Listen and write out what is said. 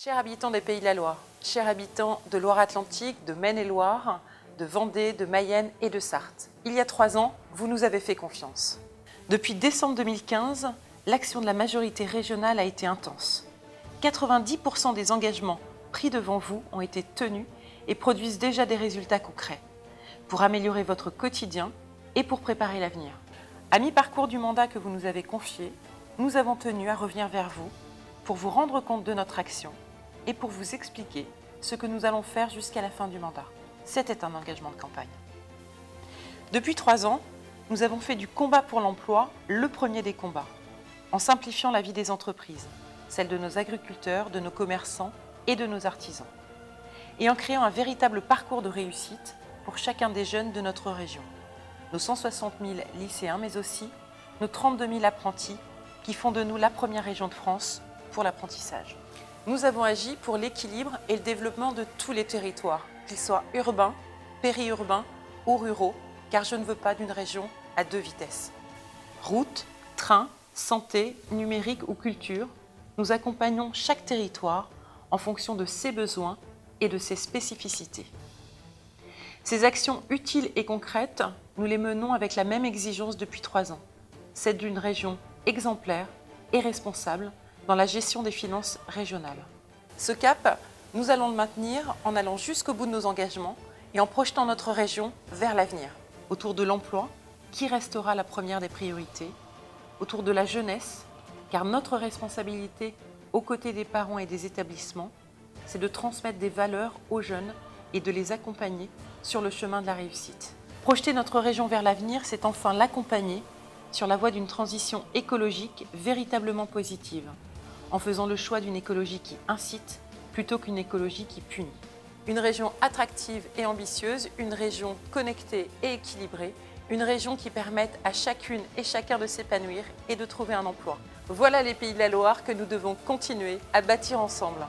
Chers habitants des Pays de la Loire, chers habitants de Loire-Atlantique, de Maine-et-Loire, de Vendée, de Mayenne et de Sarthe, il y a 3 ans, vous nous avez fait confiance. Depuis décembre 2015, l'action de la majorité régionale a été intense. 90% des engagements pris devant vous ont été tenus et produisent déjà des résultats concrets pour améliorer votre quotidien et pour préparer l'avenir. À mi-parcours du mandat que vous nous avez confié, nous avons tenu à revenir vers vous pour vous rendre compte de notre action et pour vous expliquer ce que nous allons faire jusqu'à la fin du mandat. C'était un engagement de campagne. Depuis 3 ans, nous avons fait du combat pour l'emploi le premier des combats, en simplifiant la vie des entreprises, celle de nos agriculteurs, de nos commerçants et de nos artisans, et en créant un véritable parcours de réussite pour chacun des jeunes de notre région. Nos 160 000 lycéens, mais aussi nos 32 000 apprentis qui font de nous la première région de France pour l'apprentissage. Nous avons agi pour l'équilibre et le développement de tous les territoires, qu'ils soient urbains, périurbains ou ruraux, car je ne veux pas d'une région à 2 vitesses. Routes, trains, santé, numérique ou culture, nous accompagnons chaque territoire en fonction de ses besoins et de ses spécificités. Ces actions utiles et concrètes, nous les menons avec la même exigence depuis 3 ans, celle d'une région exemplaire et responsable dans la gestion des finances régionales. Ce cap, nous allons le maintenir en allant jusqu'au bout de nos engagements et en projetant notre région vers l'avenir. Autour de l'emploi, qui restera la première des priorités, autour de la jeunesse, car notre responsabilité aux côtés des parents et des établissements, c'est de transmettre des valeurs aux jeunes et de les accompagner sur le chemin de la réussite. Projeter notre région vers l'avenir, c'est enfin l'accompagner sur la voie d'une transition écologique véritablement positive, en faisant le choix d'une écologie qui incite plutôt qu'une écologie qui punit. Une région attractive et ambitieuse, une région connectée et équilibrée, une région qui permette à chacune et chacun de s'épanouir et de trouver un emploi. Voilà les Pays de la Loire que nous devons continuer à bâtir ensemble.